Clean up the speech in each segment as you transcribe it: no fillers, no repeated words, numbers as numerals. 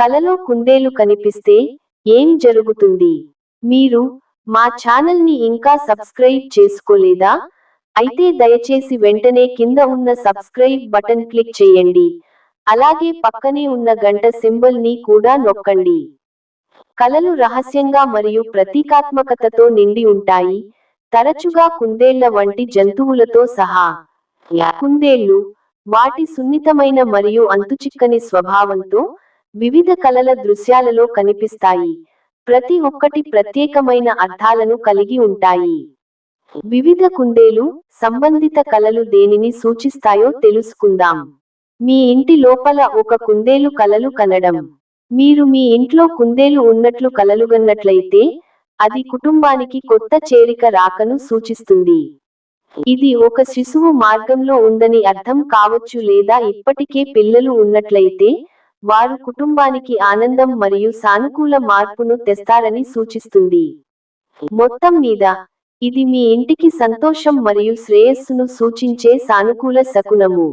కలలో కుందేలు కనిపిస్తే ఏం జరుగుతుంది? మీరు మా ఛానల్ని ఇంకా సబ్స్క్రైబ్ చేసుకోలేదా? అయితే దయచేసి వెంటనే కింద ఉన్న సబ్స్క్రైబ్ బటన్ క్లిక్ చేయండి. అలాగే పక్కనే ఉన్న గంట సింబల్ ని కూడా నొక్కండి. కలలు రహస్యంగా మరియు ప్రతీకాత్మకతతో నిండి ఉంటాయి, తరచుగా కుందేళ్ల వంటి జంతువులతో సహా. కుందేళ్లు వాటి సున్నితమైన మరియు అంతుచిక్కని స్వభావంతో వివిధ కలల దృశ్యాలలో కనిపిస్తాయి, ప్రతి ఒక్కటి ప్రత్యేకమైన అర్థాలను కలిగి ఉంటాయి. వివిధ కుందేలు సంబంధిత కలలు దేనిని సూచిస్తాయో తెలుసుకుందాం. మీ ఇంటి లోపల ఒక కుందేలు కలలు కనడం. మీరు మీ ఇంట్లో కుందేలు ఉన్నట్లు కలలుగన్నట్లయితే అది కుటుంబానికి కొత్త చేరిక రాకను సూచిస్తుంది. ఇది ఒక శిశువు మార్గంలో ఉందని అర్థం కావచ్చు, లేదా ఇప్పటికే పిల్లలు ఉన్నట్లయితే వారు కుటుంబానికి ఆనందం మరియు సానుకూల మార్పును తెస్తారని సూచిస్తుంది. మొత్తం మీద ఇది మీ ఇంటికి సంతోషం మరియు శ్రేయస్సును సూచించే సానుకూల శకునము.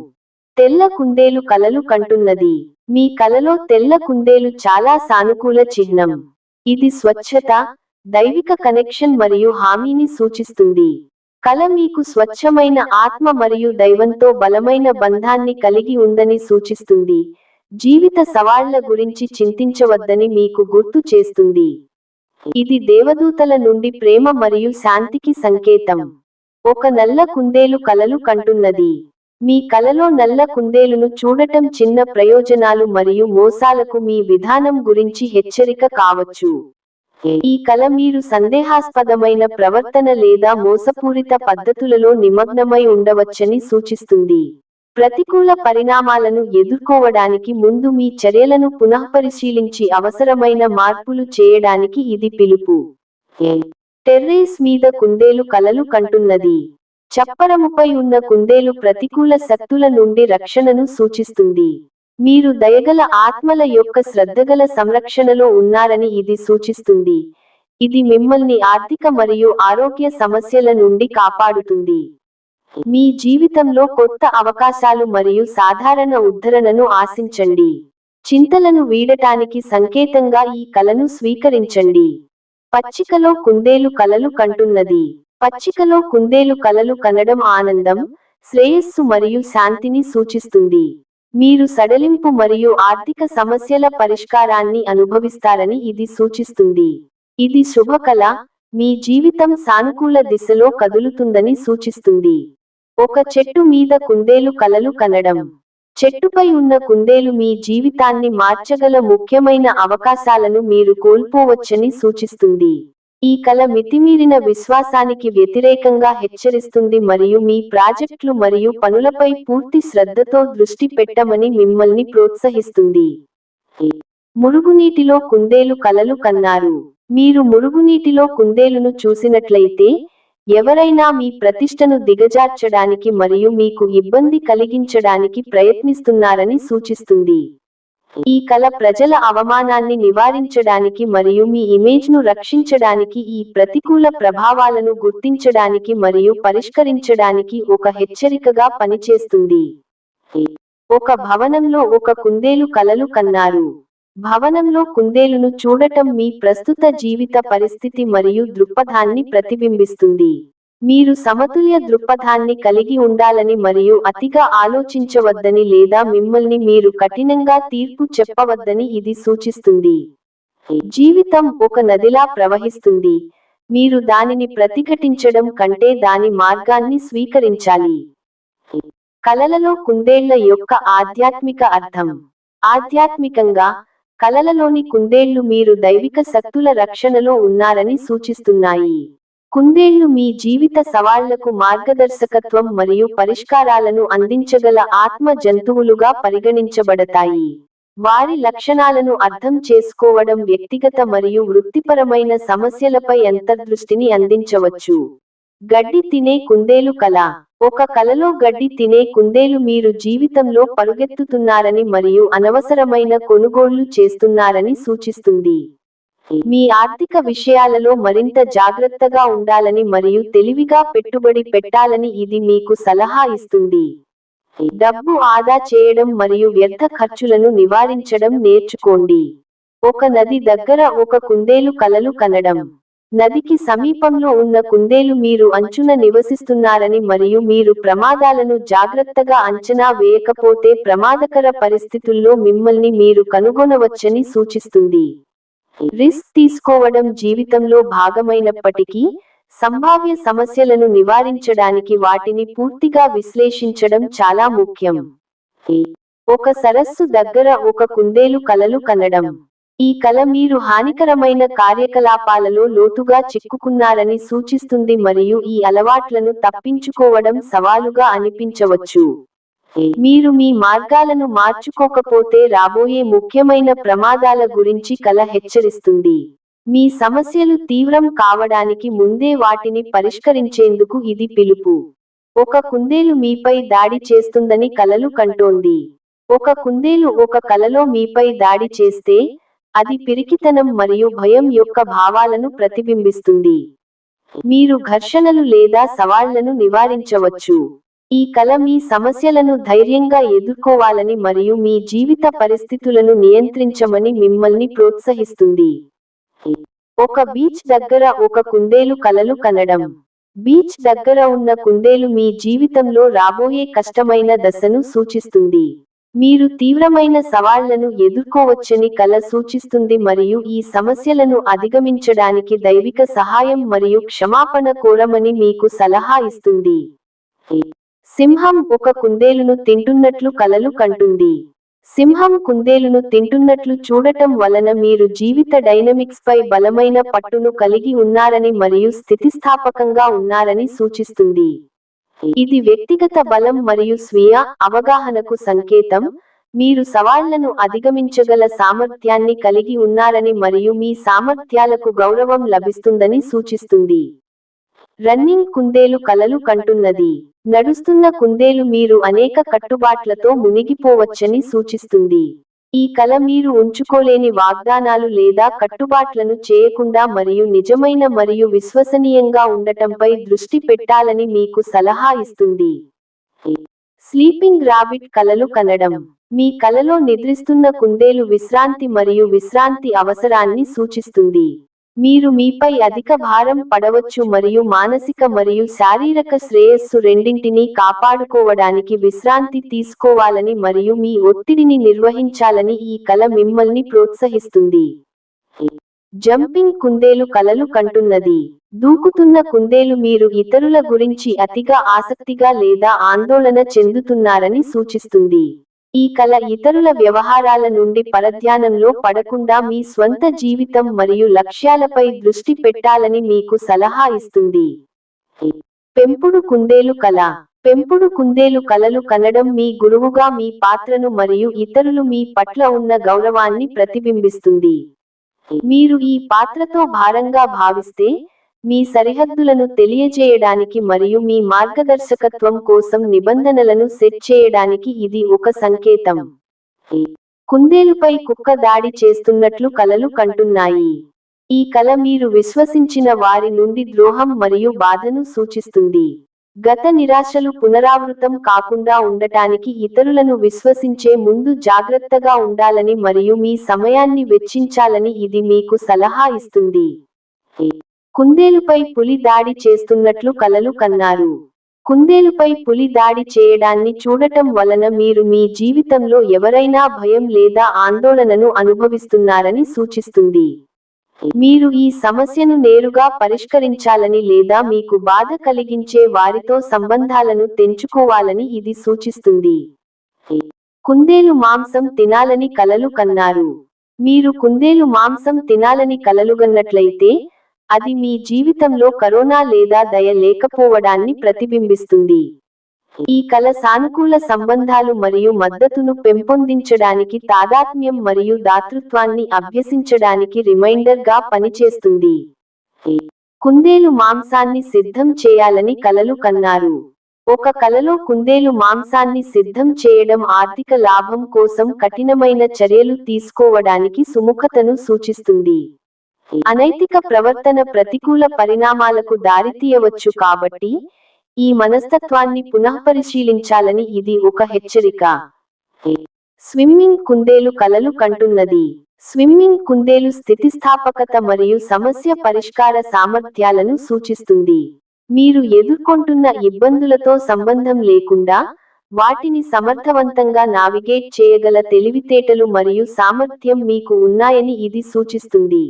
తెల్ల కుందేలు కలలు కంటున్నది. మీ కలలో తెల్ల కుందేలు చాలా సానుకూల చిహ్నం. ఇది స్వచ్ఛత, దైవిక కనెక్షన్ మరియు హామీని సూచిస్తుంది. కల మీకు స్వచ్ఛమైన ఆత్మ మరియు దైవంతో బలమైన బంధాన్ని కలిగి ఉందని సూచిస్తుంది. జీవిత సవాళ్ల గురించి చింతించవద్దని మీకు గుర్తు చేస్తుంది. ఇది దేవదూతల నుండి ప్రేమ మరియు శాంతికి సంకేతం. ఒక నల్ల కుందేలు కలలు కంటున్నది. మీ కలలో నల్ల కుందేలును చూడటం చిన్న ప్రయోజనాలు మరియు మోసాలకు మీ విధానం గురించి హెచ్చరిక కావచ్చు. ఈ కల మీరు సందేహాస్పదమైన ప్రవర్తన లేదా మోసపూరిత పద్ధతులలో నిమగ్నమై ఉండవచ్చని సూచిస్తుంది. ప్రతికూల పరిణామాలను ఎదుర్కోవడానికి ముందు మీ చర్యలను పునఃపరిశీలించి అవసరమైన మార్పులు చేయడానికి ఇది పిలుపు. టెర్రేస్ మీద కుందేలు కలలు కంటున్నది. చప్పరముపై ఉన్న కుందేలు ప్రతికూల శక్తుల నుండి రక్షణను సూచిస్తుంది. మీరు దయగల ఆత్మల యొక్క శ్రద్ధగల సంరక్షణలో ఉన్నారని ఇది సూచిస్తుంది. ఇది మిమ్మల్ని ఆర్థిక మరియు ఆరోగ్య సమస్యల నుండి కాపాడుతుంది. మీ జీవితంలో కొత్త అవకాశాలు మరియు సాధారణ ఉద్ధరణను ఆశించండి. చింతలను వీడటానికి సంకేతంగా ఈ కలను స్వీకరించండి. పచ్చికలో కుందేలు కలలు కంటున్నది. పచ్చికలో కుందేలు కలలు కనడం ఆనందం, శ్రేయస్సు మరియు శాంతిని సూచిస్తుంది. మీరు సడలింపు మరియు ఆర్థిక సమస్యల పరిష్కారాన్ని అనుభవిస్తారని ఇది సూచిస్తుంది. ఇది శుభకళ, మీ జీవితం సానుకూల దిశలో కదులుతుందని సూచిస్తుంది. ఒక చెట్టు మీద కుందేలు కలలు కనడం. చెట్టుపై ఉన్న కుందేలు మీ జీవితాన్ని మార్చగల ముఖ్యమైన అవకాశాలను మీరు కోల్పోవచ్చని సూచిస్తుంది. ఈ కల మితిమీరిన విశ్వాసానికి వ్యతిరేకంగా హెచ్చరిస్తుంది మరియు మీ ప్రాజెక్టులు మరియు పనులపై పూర్తి శ్రద్ధతో దృష్టి పెట్టమని మిమ్మల్ని ప్రోత్సహిస్తుంది. మురుగునీటిలో కుందేలు కలలు కన్నారు. మీరు మురుగునీటిలో కుందేలును చూసినట్లయితే ఎవరైనా మీ ప్రతిష్టను దిగజార్చడానికి మరియు మీకు ఇబ్బంది కలిగించడానికి ప్రయత్నిస్తున్నారని సూచిస్తుంది. ఈ కల ప్రజల అవమానాన్ని నివారించడానికి మరియు మీ ఇమేజ్ను రక్షించడానికి, ఈ ప్రతికూల ప్రభావాలను గుర్తించడానికి మరియు పరిష్కరించడానికి ఒక హెచ్చరికగా పనిచేస్తుంది. ఒక భవనంలో ఒక కుందేలు కలలు కన్నారు. భవనంలో కుందేలును చూడటం మీ ప్రస్తుత జీవిత పరిస్థితి మరియు దృక్పథాన్ని ప్రతిబింబిస్తుంది. మీరు సమతుల్య దృక్పథాన్ని కలిగి ఉండాలని మరియు అతిగా ఆలోచించవద్దని లేదా మిమ్మల్ని మీరు కఠినంగా తీర్పు చెప్పవద్దని ఇది సూచిస్తుంది. జీవితం ఒక నదిలా ప్రవహిస్తుంది. మీరు దానిని ప్రతిఘటించడం కంటే దాని మార్గాన్ని స్వీకరించాలి. కలలలో కుందేళ్ల యొక్క ఆధ్యాత్మిక అర్థం. ఆధ్యాత్మికంగా, కలలలోని కుందేళ్లు మీరు దైవిక శక్తుల రక్షణలో ఉన్నారని సూచిస్తున్నాయి. కుందేళ్లు మీ జీవిత సవాళ్లకు మార్గదర్శకత్వం మరియు పరిష్కారాలను అందించగల ఆత్మ జంతువులుగా పరిగణించబడతాయి. వారి లక్షణాలను అర్థం చేసుకోవడం వ్యక్తిగత మరియు వృత్తిపరమైన సమస్యలపై అంతర్దృష్టిని అందించవచ్చు. గడ్డి తినే కుందేలు కల. ఒక కలలో గడ్డి తినే కుందేలు మీరు జీవితంలో పరుగెత్తుతున్నారని మరియు అనవసరమైన కొనుగోళ్లు చేస్తున్నారని సూచిస్తుంది. మీ ఆర్థిక విషయాలలో మరింత జాగ్రత్తగా ఉండాలని మరియు తెలివిగా పెట్టుబడి పెట్టాలని ఇది మీకు సలహా ఇస్తుంది. డబ్బు ఆదా చేయడం మరియు వ్యర్థ ఖర్చులను నివారించడం నేర్చుకోండి. ఒక నది దగ్గర ఒక కుందేలు కలలు కనడం. నదికి సమీపంలో ఉన్న కుందేలు మీరు అంచున నివసిస్తున్నారని మరియు మీరు ప్రమాదాలను జాగ్రత్తగా అంచనా వేయకపోతే ప్రమాదకర పరిస్థితుల్లో మిమ్మల్ని మీరు కనుగొనవచ్చని సూచిస్తుంది. రిస్క్ తీసుకోవడం జీవితంలో భాగమైనప్పటికీ, సంభావ్య సమస్యలను నివారించడానికి వాటిని పూర్తిగా విశ్లేషించడం చాలా ముఖ్యం. ఒక సరస్సు దగ్గర ఒక కుందేలు కలలు కనడం. ఈ కల మీరు హానికరమైన కార్యకలాపాలలో లోతుగా చిక్కుకున్నారని సూచిస్తుంది మరియు ఈ అలవాట్లను తప్పించుకోవడం సవాలుగా అనిపించవచ్చు. మీరు మీ మార్గాలను మార్చుకోకపోతే రాబోయే ముఖ్యమైన ప్రమాదాల గురించి కల హెచ్చరిస్తుంది. మీ సమస్యలు తీవ్రం కావడానికి ముందే వాటిని పరిష్కరించేందుకు ఇది పిలుపు. ఒక కుందేలు మీపై దాడి చేస్తుందని కలలు కంటోంది. ఒక కుందేలు ఒక కలలో మీపై దాడి చేస్తే, అది పిరికితనం మరియు భయం యొక్క భావాలను ప్రతిబింబిస్తుంది. మీరు ఘర్షణలు లేదా సవాళ్లను నివారించవచ్చు. ఈ కల మీ సమస్యలను ధైర్యంగా ఎదుర్కోవాలని మరియు మీ జీవిత పరిస్థితులను నియంత్రించమని మిమ్మల్ని ప్రోత్సహిస్తుంది. ఒక బీచ్ దగ్గర ఒక కుందేలు కలలు కనడం. బీచ్ దగ్గర ఉన్న కుందేలు మీ జీవితంలో రాబోయే కష్టమైన దశను సూచిస్తుంది. మీరు తీవ్రమైన సవాళ్లను ఎదుర్కోవచ్చని కల సూచిస్తుంది మరియు ఈ సమస్యలను అధిగమించడానికి దైవిక సహాయం మరియు క్షమాపణ కోరమని మీకు సలహా ఇస్తుంది. సింహం ఒక కుందేలును తింటున్నట్లు కలలు కంటుంది. సింహం కుందేలును తింటున్నట్లు చూడటం వలన మీరు జీవిత డైనమిక్స్పై బలమైన పట్టును కలిగి ఉన్నారని మరియు స్థితిస్థాపకంగా ఉన్నారని సూచిస్తుంది. ఇది వ్యక్తిగత బలం మరియు స్వీయ అవగాహనకు సంకేతం. మీరు సవాళ్లను అధిగమించగల సామర్థ్యాన్ని కలిగి ఉన్నారని మరియు మీ సామర్థ్యాలకు గౌరవం లభిస్తుందని సూచిస్తుంది. రన్నింగ్ కుందేలు కలలు కంటున్నది. నడుస్తున్న కుందేలు మీరు అనేక కట్టుబాట్లతో మునిగిపోవచ్చని సూచిస్తుంది. ఈ కల మీరు ఉంచుకోలేని వాగ్దానాలు లేదా కట్టుబాట్లను చేయకుండా మరియు నిజమైన మరియు విశ్వసనీయంగా ఉండటంపై దృష్టి పెట్టాలని మీకు సలహా ఇస్తుంది. స్లీపింగ్ రాబిట్ కలలు కనడం. మీ కలలో నిద్రిస్తున్న కుందేలు విశ్రాంతి మరియు విశ్రాంతి అవసరాన్ని సూచిస్తుంది. మీరు మీపై అధిక భారం పడవచ్చు మరియు మానసిక మరియు శారీరక శ్రేయస్సు రెండింటినీ కాపాడుకోవడానికి విశ్రాంతి తీసుకోవాలని మరియు మీ ఒత్తిడిని నిర్వహించాలని ఈ కల మిమ్మల్ని ప్రోత్సహిస్తుంది. జంపింగ్ కుందేలు కలలు కంటున్నది. దూకుతున్న కుందేలు మీరు ఇతరుల గురించి అతిగా ఆసక్తిగా లేదా ఆందోళన చెందుతున్నారని సూచిస్తుంది. ఈ కల ఇతరుల వ్యవహారాల నుండి పరధ్యానంలో పడకుండా మీ స్వంత జీవితం మరియు లక్ష్యాలపై దృష్టి పెట్టాలని మీకు సలహా ఇస్తుంది. పెంపుడు కుందేలు కల. పెంపుడు కుందేలు కలలు కనడం మీ గురువుగా మీ పాత్రను మరియు ఇతరులు మీ పట్ల ఉన్న గౌరవాన్ని ప్రతిబింబిస్తుంది. మీరు ఈ పాత్రతో భారంగా భావిస్తే, మీ సరిహద్దులను తెలియజేయడానికి మరియు మీ మార్గదర్శకత్వం కోసం నిబంధనలను సెట్ చేయడానికి ఇది ఒక సంకేతం. కుందేలుపై కుక్క దాడి చేస్తున్నట్లు కలలు కంటున్నాయి. ఈ కల మీరు విశ్వసించిన వారి నుండి ద్రోహం మరియు బాధను సూచిస్తుంది. గత నిరాశలు పునరావృతం కాకుండా ఉండటానికి ఇతరులను విశ్వసించే ముందు జాగ్రత్తగా ఉండాలని మరియు మీ సమయాన్ని వెచ్చించాలని ఇది మీకు సలహా ఇస్తుంది. కుందేలుపై పులి దాడి చేస్తున్నట్లు కలలు కన్నారు. కుందేలుపై పులి దాడి చేయడాన్ని చూడటం వలన మీరు మీ జీవితంలో ఎవరైనా భయం లేదా ఆందోళనను అనుభవిస్తున్నారని సూచిస్తుంది. మీరు ఈ సమస్యను నేరుగా పరిష్కరించాలని లేదా మీకు బాధ కలిగించే వారితో సంబంధాలను తెంచుకోవాలని ఇది సూచిస్తుంది. కుందేలు మాంసం తినాలని కలలు కన్నారు. మీరు కుందేలు మాంసం తినాలని కలలుగన్నట్లయితే, అది మీ జీవితంలో కరోనా లేదా దయ లేకపోవడాన్ని ప్రతిబింబిస్తుంది. ఈ కల సానుకూల సంబంధాలు మరియు మద్దతును పెంపొందించడానికి తాదాత్మ్యం మరియు దాతృత్వాన్ని అభ్యసించడానికి రిమైండర్ గా పనిచేస్తుంది. కుందేలు మాంసాన్ని సిద్ధం చేయాలని కలలు కన్నారు. ఒక కలలో కుందేలు మాంసాన్ని సిద్ధం చేయడం ఆర్థిక లాభం కోసం కఠినమైన చర్యలు తీసుకోవడానికి సుముఖతను సూచిస్తుంది. అనైతిక ప్రవర్తన ప్రతికూల పరిణామాలకు దారితీయవచ్చు కాబట్టి, ఈ మనస్తత్వాన్ని పునఃపరిశీలించాలని ఇది ఒక హెచ్చరిక. స్విమ్మింగ్ కుందేలు కలలు కంటున్నది. స్విమ్మింగ్ కుందేలు స్థితిస్థాపకత మరియు సమస్య పరిష్కార సామర్థ్యాలను సూచిస్తుంది. మీరు ఎదుర్కొంటున్న ఇబ్బందులతో సంబంధం లేకుండా, వాటిని సమర్థవంతంగా నావిగేట్ చేయగల తెలివితేటలు మరియు సామర్థ్యం మీకు ఉన్నాయని ఇది సూచిస్తుంది.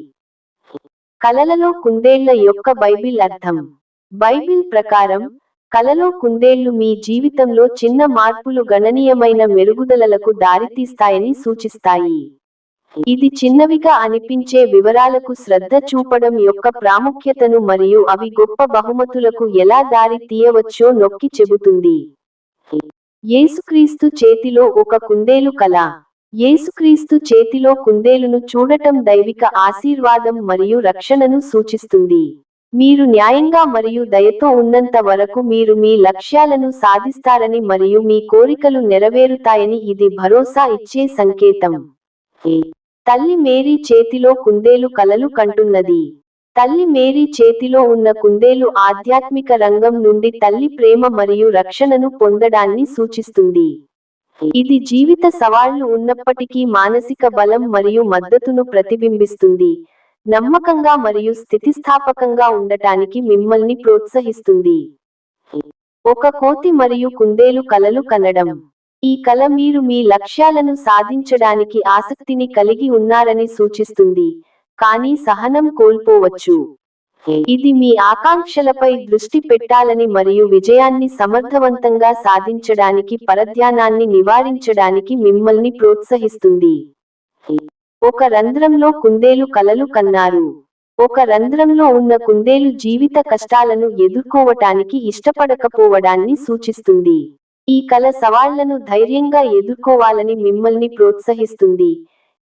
కలలలో కుందేళ్ల యొక్క బైబిల్ అర్థం. బైబిల్ ప్రకారం, కలలో కుందేళ్లు మీ జీవితంలో చిన్న మార్పులు గణనీయమైన మెరుగుదలలకు దారితీస్తాయని సూచిస్తాయి. ఇది చిన్నవిగా అనిపించే వివరాలకు శ్రద్ధ చూపడం యొక్క ప్రాముఖ్యతను మరియు అవి గొప్ప బహుమతులకు ఎలా దారి తీయవచ్చో నొక్కి చెబుతుంది. యేసుక్రీస్తు చేతిలో ఒక కుందేలు కల. యేసుక్రీస్తు చేతిలో కుందేలును చూడటం దైవిక ఆశీర్వాదం మరియు రక్షణను సూచిస్తుంది. మీరు న్యాయంగా మరియు దయతో ఉన్నంత వరకు మీరు మీ లక్ష్యాలను సాధిస్తారని మరియు మీ కోరికలు నెరవేరుతాయని ఇది భరోసా ఇచ్చే సంకేతం. తల్లి మేరీ చేతిలో కుందేలు కలలు కంటున్నది. తల్లి మేరీ చేతిలో ఉన్న కుందేలు ఆధ్యాత్మిక రంగం నుండి తల్లి ప్రేమ మరియు రక్షణను పొందడాన్ని సూచిస్తుంది. ఇది జీవిత సవాళ్లు ఉన్నప్పటికీ మానసిక బలం మరియు మద్దతును ప్రతిబింబిస్తుంది, నమ్మకంగా మరియు స్థితిస్థాపకంగా ఉండటానికి మిమ్మల్ని ప్రోత్సహిస్తుంది. ఒక కోతి మరియు కుందేలు కలలు కనడం. ఈ కల మీరు మీ లక్ష్యాలను సాధించడానికి ఆసక్తిని కలిగి ఉన్నారని సూచిస్తుంది, కానీ సహనం కోల్పోవచ్చు. ఇది మీ ఆకాంక్షలపై దృష్టి పెట్టాలని మరియు విజయాన్ని సమర్థవంతంగా సాధించడానికి పరధ్యానాన్ని నివారించడానికి మిమ్మల్ని ప్రోత్సహిస్తుంది. ఒక రంధ్రంలో కుందేలు కలలు కన్నారు. ఒక రంధ్రంలో ఉన్న కుందేలు జీవిత కష్టాలను ఎదుర్కోవటానికి ఇష్టపడకపోవడాన్ని సూచిస్తుంది. ఈ కల సవాళ్లను ధైర్యంగా ఎదుర్కోవాలని మిమ్మల్ని ప్రోత్సహిస్తుంది,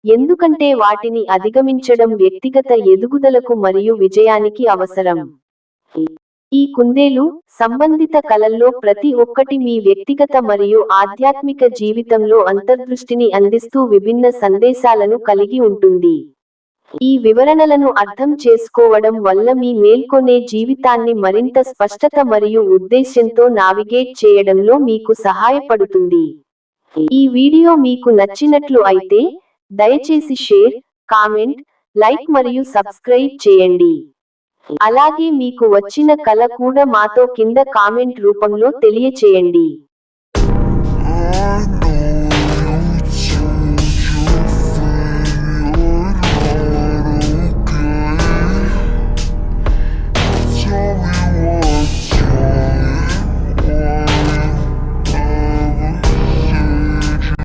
ఎందుకంటే వాటిని అధిగమించడం వ్యక్తిగత ఎదుగుదలకు మరియు విజయానికి అవసరం. ఈ కుందేలు సంబంధిత కలల్లో ప్రతి ఒక్కటి మీ వ్యక్తిగత మరియు ఆధ్యాత్మిక జీవితంలో అంతర్దృష్టిని అందిస్తూ విభిన్న సందేశాలను కలిగి ఉంటుంది. ఈ వివరణలను అర్థం చేసుకోవడం వల్ల మీ మేల్కొనే జీవితాన్ని మరింత స్పష్టత మరియు ఉద్దేశ్యంతో నావిగేట్ చేయడంలో మీకు సహాయపడుతుంది. ఈ వీడియో మీకు నచ్చినట్లు అయితే, దయచేసి షేర్, కామెంట్, లైక్ మరియు సబ్స్క్రైబ్ చేయండి. అలాగే మీకు వచ్చిన కల కూడా మాతో కింద కామెంట్ రూపంలో తెలియచేయండి.